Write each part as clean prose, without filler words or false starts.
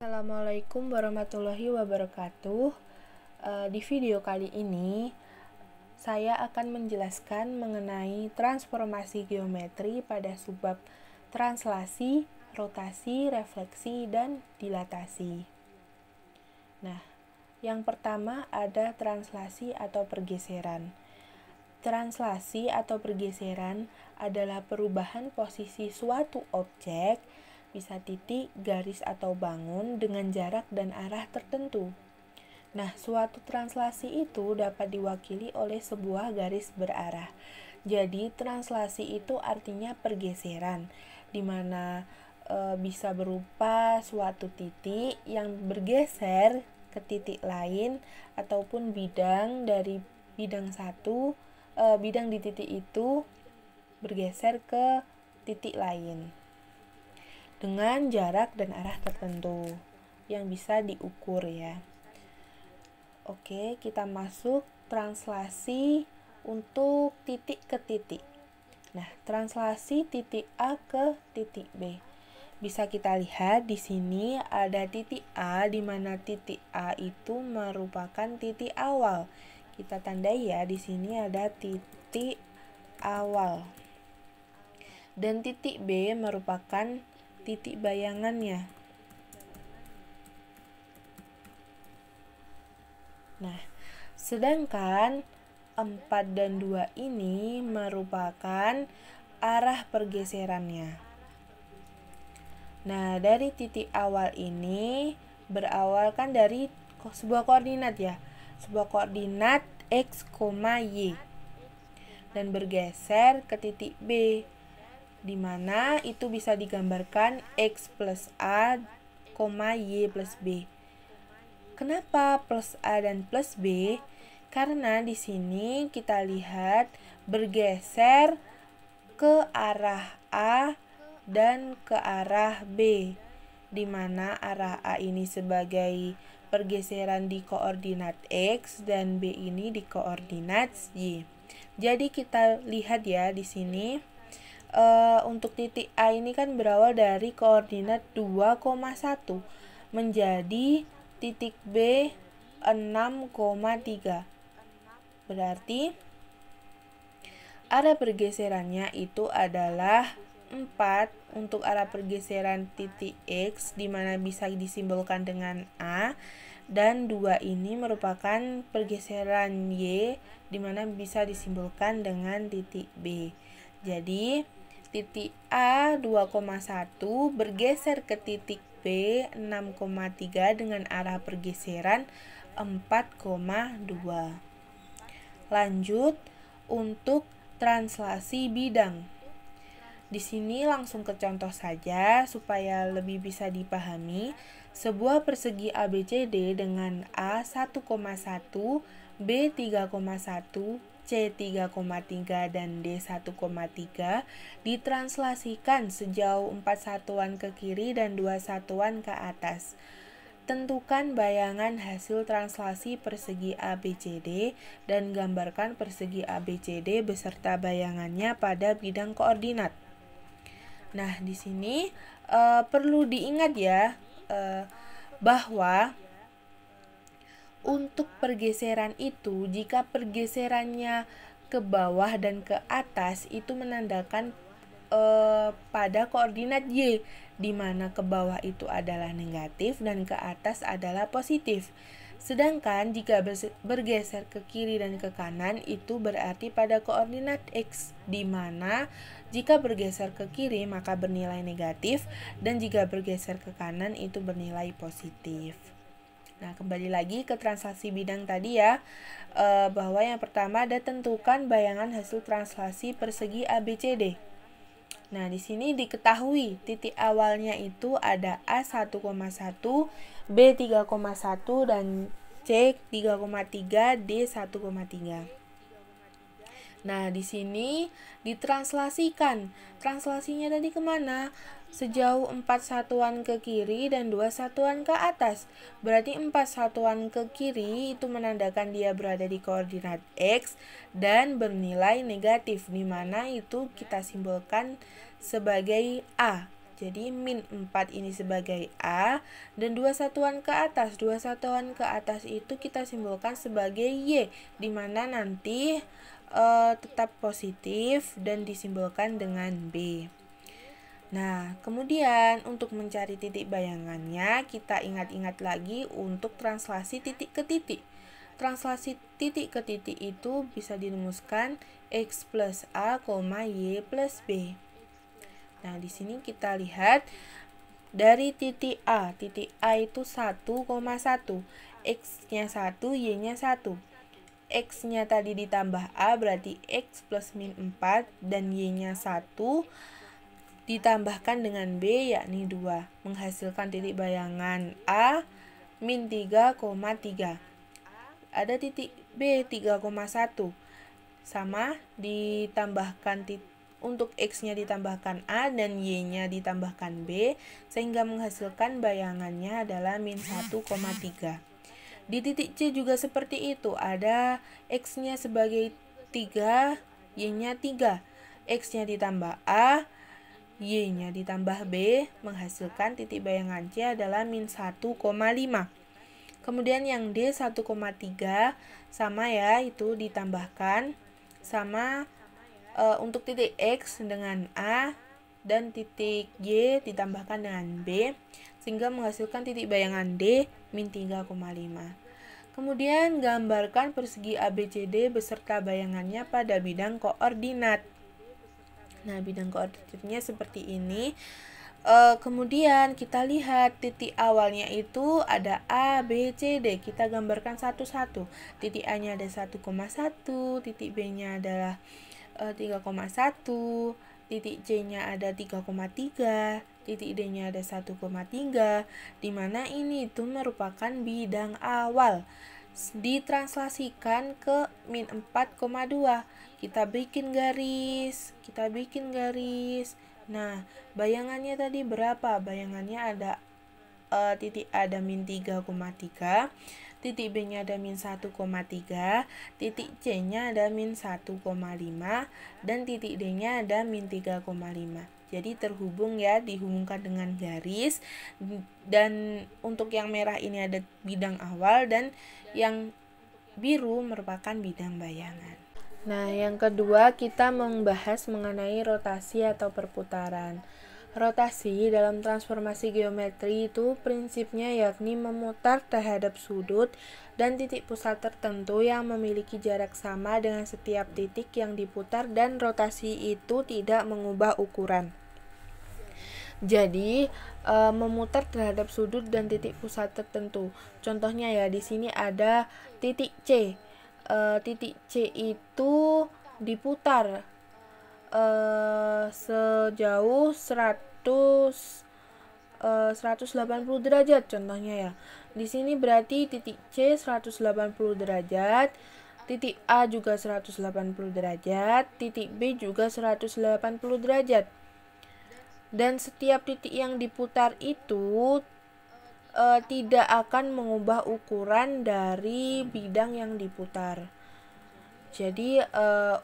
Assalamualaikum warahmatullahi wabarakatuh. Di video kali ini saya akan menjelaskan mengenai transformasi geometri pada subbab translasi, rotasi, refleksi, dan dilatasi. Nah, yang pertama ada translasi atau pergeseran. Translasi atau pergeseran adalah perubahan posisi suatu objek, bisa titik, garis, atau bangun dengan jarak dan arah tertentu. Nah, suatu translasi itu dapat diwakili oleh sebuah garis berarah. Jadi, translasi itu artinya pergeseran, di mana bisa berupa suatu titik yang bergeser ke titik lain ataupun bidang dari bidang bidang di titik itu bergeser ke titik lain dengan jarak dan arah tertentu yang bisa diukur ya. Oke, kita masuk translasi untuk titik ke titik. Nah, translasi titik A ke titik B. Bisa kita lihat di sini ada titik A, di mana titik A itu merupakan titik awal. Kita tandai ya, di sini ada titik awal. Dan titik B merupakan titik bayangannya. Nah, sedangkan 4 dan 2 ini merupakan arah pergeserannya. Nah, dari titik awal ini berawal kan dari sebuah koordinat ya. Sebuah koordinat X, Y. Dan bergeser ke titik B, di mana itu bisa digambarkan X plus A, Y plus B. Kenapa plus A dan plus B? Karena di sini kita lihat bergeser ke arah A dan ke arah B, di mana arah A ini sebagai pergeseran di koordinat X dan B ini di koordinat Y. Jadi kita lihat ya di sini untuk titik A ini kan berawal dari koordinat 2,1 menjadi titik B 6,3. Berarti arah pergeserannya itu adalah 4 untuk arah pergeseran titik X, di mana bisa disimbolkan dengan A, dan 2 ini merupakan pergeseran Y, di mana bisa disimbolkan dengan titik B. Jadi titik A 2,1 bergeser ke titik B 6,3 dengan arah pergeseran 4,2. Lanjut untuk translasi bidang. Di sini langsung ke contoh saja supaya lebih bisa dipahami. Sebuah persegi ABCD dengan A 1,1, B 3,1, C 3,3 dan D 1,3 ditranslasikan sejauh 4 satuan ke kiri dan 2 satuan ke atas. Tentukan bayangan hasil translasi persegi ABCD dan gambarkan persegi ABCD beserta bayangannya pada bidang koordinat. Nah, di sini perlu diingat ya bahwa untuk pergeseran itu, jika pergeserannya ke bawah dan ke atas, itu menandakan pada koordinat Y, di mana ke bawah itu adalah negatif dan ke atas adalah positif. Sedangkan jika bergeser ke kiri dan ke kanan, itu berarti pada koordinat X, di mana jika bergeser ke kiri maka bernilai negatif, dan jika bergeser ke kanan itu bernilai positif. Nah, kembali lagi ke translasi bidang tadi ya, bahwa yang pertama ada tentukan bayangan hasil translasi persegi ABCD. Nah, di sini diketahui titik awalnya itu ada A 1,1, B 3,1 dan C 3,3, D 1,3. Nah, di sini ditranslasikan. Translasinya tadi kemana? Sejauh 4 satuan ke kiri dan 2 satuan ke atas. Berarti 4 satuan ke kiri itu menandakan dia berada di koordinat X dan bernilai negatif, di mana itu kita simbolkan sebagai A. Jadi min 4 ini sebagai A, dan 2 satuan ke atas. 2 satuan ke atas itu kita simbolkan sebagai Y, dimana nanti tetap positif dan disimbolkan dengan B. Nah, kemudian untuk mencari titik bayangannya, kita ingat-ingat lagi untuk translasi titik ke titik. Translasi titik ke titik itu bisa dirumuskan X plus A, Y plus B. Nah, di sini kita lihat dari titik A itu 1,1. X-nya 1, Y-nya 1. X-nya tadi ditambah A berarti X plus min 4, dan Y-nya 1 ditambahkan dengan B yakni 2, menghasilkan titik bayangan A min 3,3. Ada titik B 3,1, sama ditambahkan untuk X-nya ditambahkan A dan Y-nya ditambahkan B, sehingga menghasilkan bayangannya adalah min 1,3. Di titik C juga seperti itu, ada X-nya sebagai 3, Y-nya 3. X-nya ditambah A, Y-nya ditambah B, menghasilkan titik bayangan C adalah min 1,5. Kemudian yang D 1,3 sama ya, itu ditambahkan sama untuk titik X dengan A dan titik Y ditambahkan dengan B, sehingga menghasilkan titik bayangan D min 3,5. Kemudian gambarkan persegi ABCD beserta bayangannya pada bidang koordinat. Nah, bidang koordinatnya seperti ini. Kemudian kita lihat titik awalnya itu ada A, B, C, D. Kita gambarkan satu-satu. Titik A-nya ada 1,1, titik B-nya adalah 3,1, titik C-nya ada 3,3, titik D-nya ada 1,3, dimana ini itu merupakan bidang awal. Ditranslasikan ke min 4,2. Kita bikin garis. Nah, bayangannya tadi berapa? Bayangannya ada titik A ada min 3,3, titik B-nya ada min 1,3, titik C-nya ada min 1,5, dan titik D-nya ada min 3,5. Jadi terhubung ya, dihubungkan dengan garis, dan untuk yang merah ini ada bidang awal dan yang biru merupakan bidang bayangan. Nah, yang kedua kita membahas mengenai rotasi atau perputaran. Rotasi dalam transformasi geometri itu prinsipnya yakni memutar terhadap sudut dan titik pusat tertentu yang memiliki jarak sama dengan setiap titik yang diputar, dan rotasi itu tidak mengubah ukuran. Jadi, memutar terhadap sudut dan titik pusat tertentu. Contohnya ya, di sini ada titik C. Titik C itu diputar sejauh 180 derajat contohnya ya. Di sini berarti titik C 180 derajat, titik A juga 180 derajat, titik B juga 180 derajat. Dan setiap titik yang diputar itu tidak akan mengubah ukuran dari bidang yang diputar. Jadi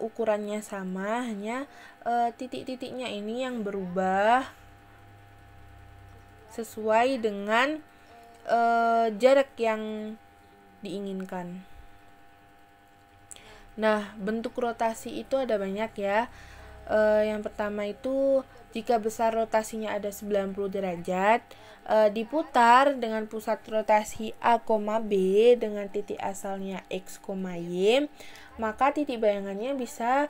ukurannya sama, hanya titik-titiknya ini yang berubah sesuai dengan jarak yang diinginkan. Nah, bentuk rotasi itu ada banyak ya. Yang pertama itu jika besar rotasinya ada 90 derajat, diputar dengan pusat rotasi A, B dengan titik asalnya X, Y, maka titik bayangannya bisa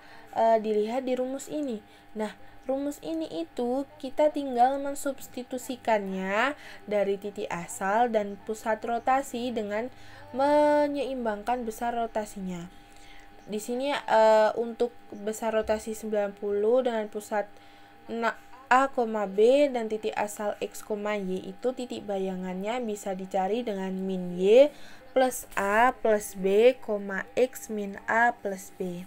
dilihat di rumus ini. Nah, rumus ini itu kita tinggal mensubstitusikannya dari titik asal dan pusat rotasi dengan menyeimbangkan besar rotasinya. Di sini untuk besar rotasi 90 dengan pusat A, B dan titik asal X, Y itu titik bayangannya bisa dicari dengan min Y plus A plus B, X min A plus B.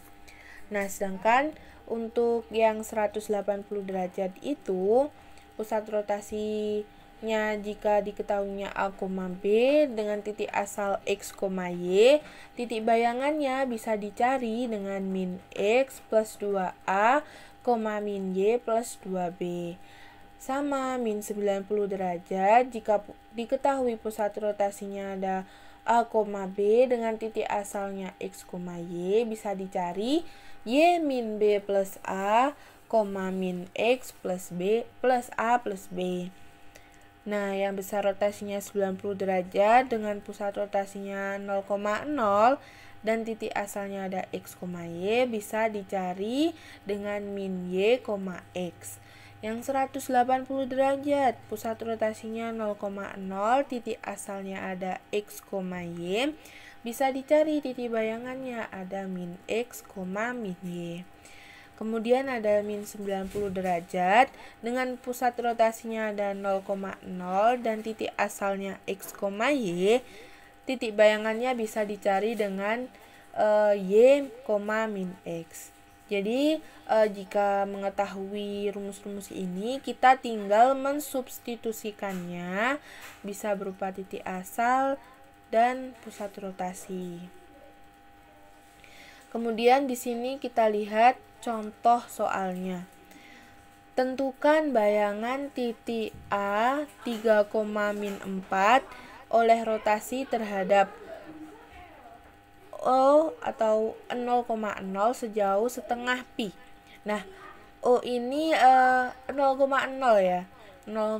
Nah, sedangkan untuk yang 180 derajat itu pusat rotasinya jika diketahuinya A, B dengan titik asal X, Y, titik bayangannya bisa dicari dengan min X plus 2A, min Y plus 2B. sama min 90 derajat jika diketahui pusat rotasinya ada A, B dengan titik asalnya X, Y, bisa dicari Y min B plus A, min X plus B plus A plus B. Nah, yang besar rotasinya 90 derajat dengan pusat rotasinya 0,0 dan titik asalnya ada X, Y bisa dicari dengan min Y, X. Yang 180 derajat, pusat rotasinya 0,0, titik asalnya ada X, Y, bisa dicari titik bayangannya ada min X, min Y. Kemudian ada min 90 derajat, dengan pusat rotasinya ada 0,0 dan titik asalnya X, Y, titik bayangannya bisa dicari dengan Y, min X. Jadi, jika mengetahui rumus-rumus ini, kita tinggal mensubstitusikannya, bisa berupa titik asal dan pusat rotasi. Kemudian di sini kita lihat contoh soalnya. Tentukan bayangan titik A 3,-4 oleh rotasi terhadap O atau 0,0 sejauh setengah pi. Nah, O ini 0,0 ya. 0,0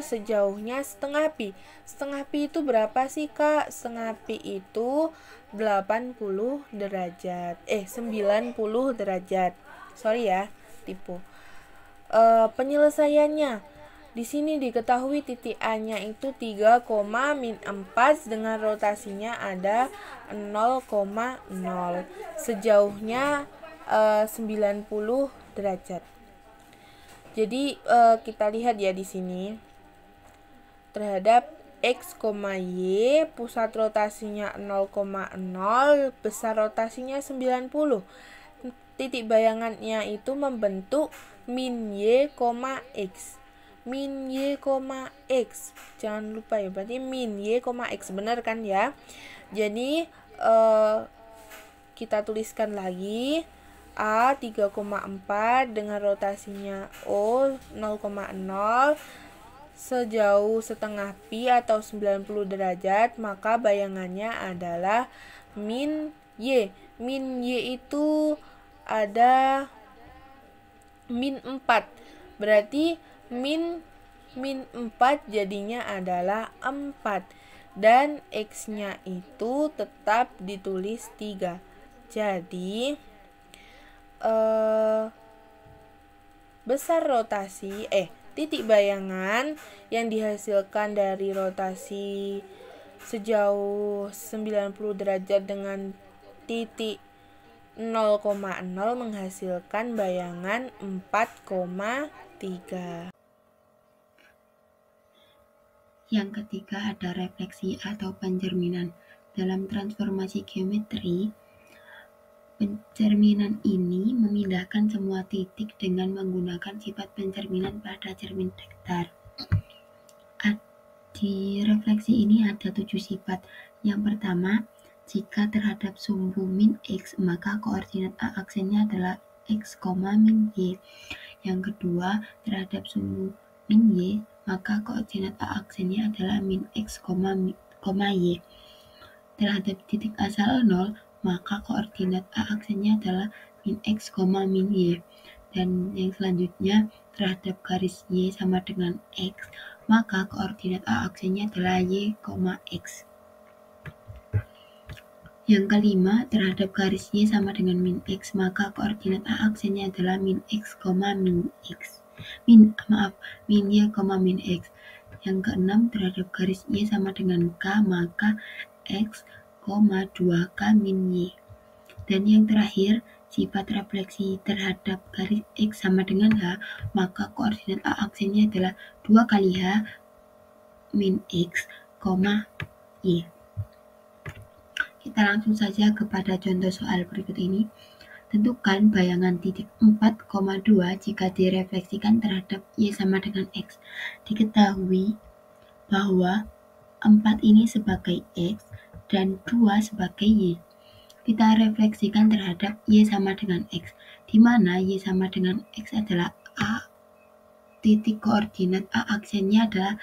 sejauhnya setengah pi. Setengah pi itu berapa sih, Kak? Setengah pi itu 80 derajat. 90 derajat. Sorry ya, tipu. Penyelesaiannya di sini diketahui titik A-nya itu 3,-4 dengan rotasinya ada 0,0. Sejauhnya 90 derajat. Jadi kita lihat ya di sini. Terhadap X, Y, pusat rotasinya 0,0, besar rotasinya 90. Titik bayangannya itu membentuk min Y, X. Min Y, X. Jangan lupa ya, berarti min Y, X. Benar kan ya? Jadi kita tuliskan lagi A 3,4 dengan rotasinya O 0,0 sejauh setengah pi atau 90 derajat, maka bayangannya adalah min Y. Min Y itu ada min 4. Berarti min 4 jadinya adalah 4. Dan X-nya itu tetap ditulis 3. Jadi besar rotasi titik bayangan yang dihasilkan dari rotasi sejauh 90 derajat dengan titik 0,0 menghasilkan bayangan 4,3. Yang ketiga ada refleksi atau pencerminan. Dalam transformasi geometri, pencerminan ini memindahkan semua titik dengan menggunakan sifat pencerminan pada cermin vektor. Di refleksi ini ada 7 sifat. Yang pertama, jika terhadap sumbu min X, maka koordinat A aksennya adalah X, min Y. Yang kedua, terhadap sumbu min Y, maka koordinat A aksennya adalah min X, Y. Terhadap titik asal 0, maka koordinat A aksennya adalah min X, min Y. Dan yang selanjutnya, terhadap garis Y sama dengan X, maka koordinat A aksennya adalah Y, X. Yang kelima, terhadap garis Y sama dengan min X, maka koordinat A aksennya adalah min X, min X. Min Y, min X. Yang keenam, terhadap garis Y sama dengan K, maka X, 2K min Y. Dan yang terakhir, sifat refleksi terhadap garis X sama dengan H, maka koordinat A aksennya adalah 2 kali H min X, Y. Kita langsung saja kepada contoh soal berikut ini. Tentukan bayangan titik 4,2 jika direfleksikan terhadap Y sama dengan X. Diketahui bahwa 4 ini sebagai X dan 2 sebagai Y. Kita refleksikan terhadap Y sama dengan X, di mana Y sama dengan X adalah A titik koordinat A aksennya adalah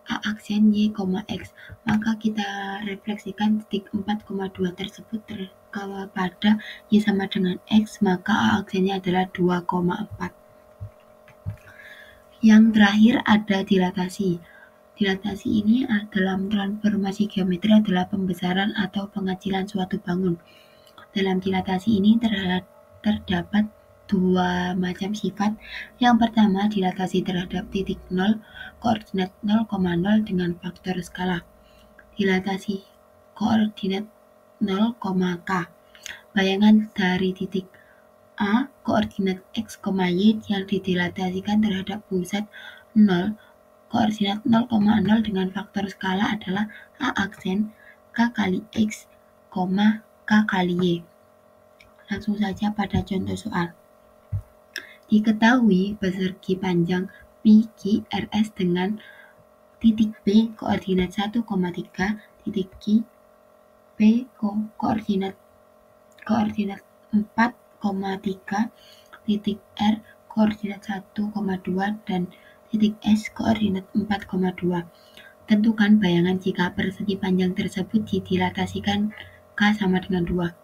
A aksen Y, X, maka kita refleksikan titik 4,2 tersebut kalau pada Y sama dengan X, maka A aksennya adalah 2,4. Yang terakhir ada dilatasi. Dilatasi ini dalam transformasi geometri adalah pembesaran atau pengecilan suatu bangun. Dalam dilatasi ini terdapat dua macam sifat. Yang pertama, dilatasi terhadap titik 0, koordinat 0,0 dengan faktor skala. Dilatasi koordinat 0, K. Bayangan dari titik A, koordinat X, Y yang didilatasikan terhadap pusat 0, koordinat 0,0 dengan faktor skala adalah A aksen K kali X, K kali Y. Langsung saja pada contoh soal. Diketahui persegi panjang PQRS dengan titik B koordinat 1,3, titik Q P koordinat 4,3, titik R koordinat 1,2 dan titik S koordinat 4,2. Tentukan bayangan jika persegi panjang tersebut didilatasikan K sama dengan 2.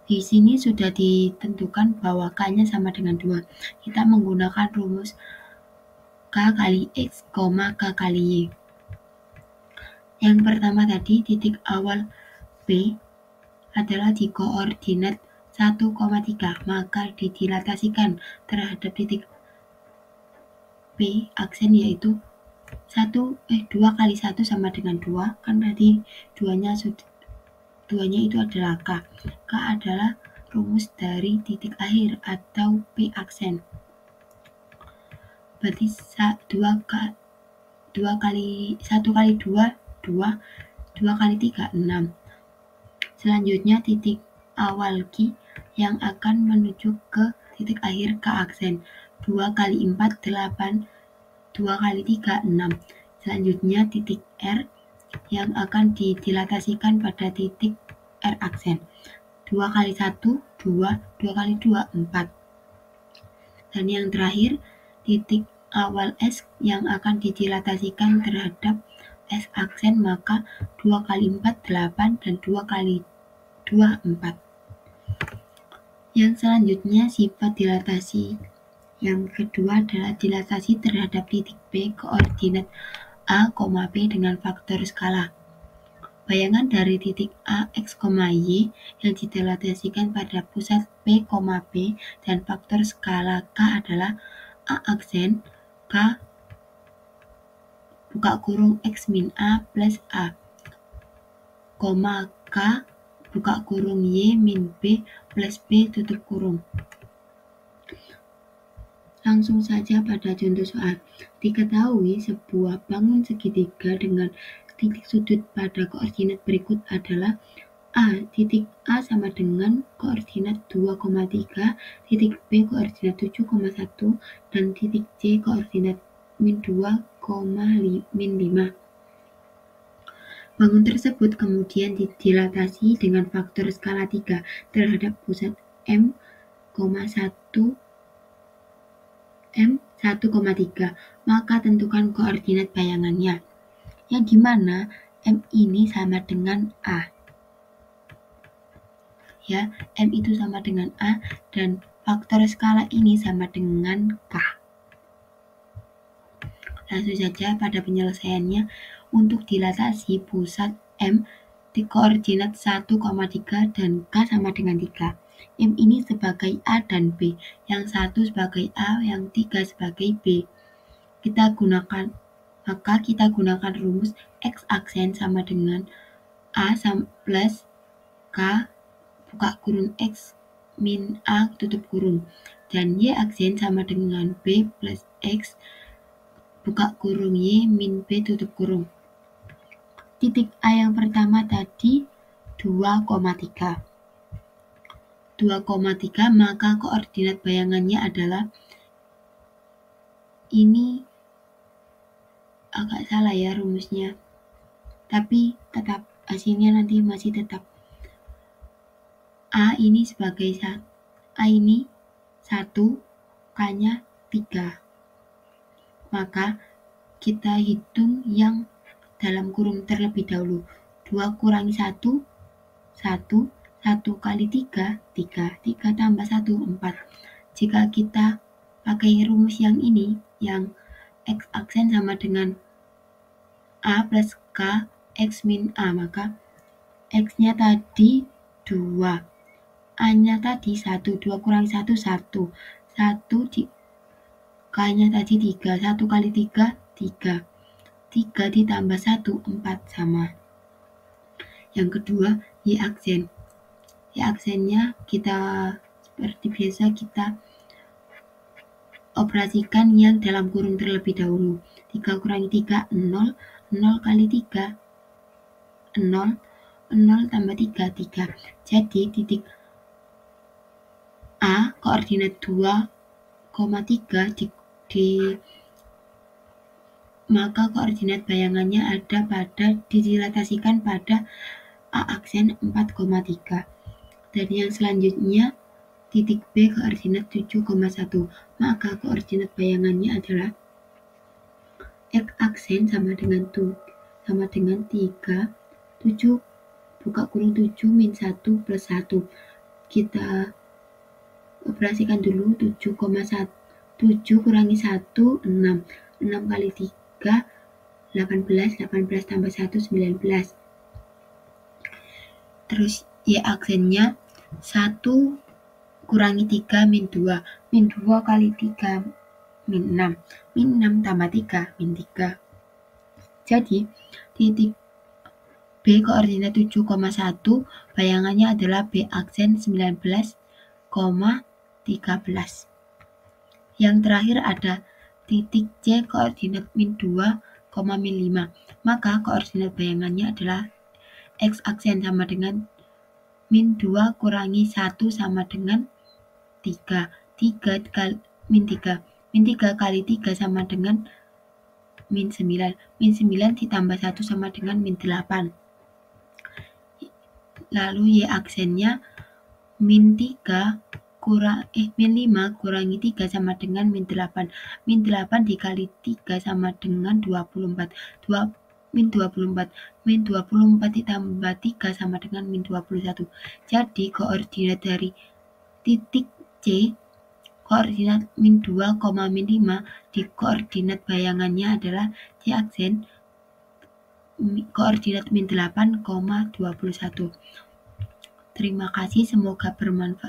Di sini sudah ditentukan bahwa K-nya sama dengan 2. Kita menggunakan rumus K kali X, K kali Y. Yang pertama tadi, titik awal P adalah di koordinat 1,3, maka didilatasikan terhadap titik P aksen yaitu 2 kali 1 sama dengan 2, kan tadi 2-nya itu adalah K. K adalah rumus dari titik akhir atau P aksen. Berarti 1 kali 2, 2 kali 3, 6. Selanjutnya titik awal Q yang akan menuju ke titik akhir K aksen. 2 kali 4, 8. 2 kali 3, 6. Selanjutnya titik R yang akan didilatasikan pada titik R aksen. 2 kali 1, 2. 2 kali 2, 4. Dan yang terakhir, titik awal S yang akan didilatasikan terhadap S aksen, maka 2 kali 4, 8, dan 2 kali 2, 4. Yang selanjutnya sifat dilatasi. Yang kedua adalah dilatasi terhadap titik P koordinat A, P dengan faktor skala. Bayangan dari titik A, X, Y yang didilatasikan pada pusat P, P dan faktor skala K adalah A aksen K buka kurung X min A plus A, K buka kurung Y min B plus B tutup kurung. Langsung saja pada contoh soal. Diketahui sebuah bangun segitiga dengan titik sudut pada koordinat berikut adalah A. Titik A sama dengan koordinat 2,3, titik B koordinat 7,1, dan titik C koordinat min 2, min 5. Bangun tersebut kemudian didilatasi dengan faktor skala 3 terhadap pusat M, 1,3, maka tentukan koordinat bayangannya, yang dimana M ini sama dengan A. Ya, M itu sama dengan A dan faktor skala ini sama dengan K. Langsung saja pada penyelesaiannya, untuk dilatasi pusat M di koordinat 1,3 dan K sama dengan 3. M ini sebagai A dan B, yang 1 sebagai A, yang 3 sebagai B. Maka kita gunakan rumus X aksen sama dengan A plus K buka kurung X min A tutup kurung, dan Y aksen sama dengan B plus X buka kurung Y min B tutup kurung. Titik A yang pertama tadi 2,3. 2,3, maka koordinat bayangannya adalah, ini agak salah ya rumusnya, tapi tetap hasilnya nanti masih tetap A ini sebagai A ini 1, K-nya 3. maka kita hitung yang dalam kurung terlebih dahulu. 2 kurangi 1, 1, 1 kali 3, 3, 3 tambah 1, 4. Jika kita pakai rumus yang ini, yang X aksen sama dengan A plus K X min A, maka X-nya tadi 2, A-nya tadi 1, 2 kurangi 1, 1, 1 K-nya tadi 3, 1 kali 3, 3, 3 ditambah 1, 4 sama. Yang kedua, Y aksen. Y aksennya kita seperti biasa kita operasikan yang dalam kurung terlebih dahulu. 3 kurangi 3, 0, 0 kali 3, 0, 0 tambah 3, 3. Jadi titik A koordinat 2,3 maka koordinat bayangannya ada direlatasikan pada A aksen 4,3. Dan yang selanjutnya titik B koordinat 7,1, maka koordinat bayangannya adalah X aksen sama dengan 3, 7 buka kurung 7 min 1 plus 1. Kita operasikan dulu 7,1, 7 kurangi 1, 6, 6 kali 3, 18, 18 tambah 1, 19. Terus Y aksennya 1 kurangi 3 min 2, min 2 kali 3, min 6, min 6 tambah 3, min 3. Jadi titik B koordinat 7,1 bayangannya adalah B aksen 19,13. Yang terakhir ada titik C koordinat min 2, min 5, maka koordinat bayangannya adalah X aksen sama dengan min 2 kurangi 1 sama dengan 3, 3 kali min 3, min 3 kali 3 sama dengan min 9, min 9 ditambah 1 sama dengan min 8. Lalu Y aksennya min 5 kurangi 3 sama dengan min 8. Min 8 dikali 3 sama dengan 24. Min 24. Min 24 ditambah 3 sama dengan min 21. Jadi koordinat dari titik C, koordinat min 2, min 5 di koordinat bayangannya adalah C aksen koordinat min 8,21. Terima kasih, semoga bermanfaat.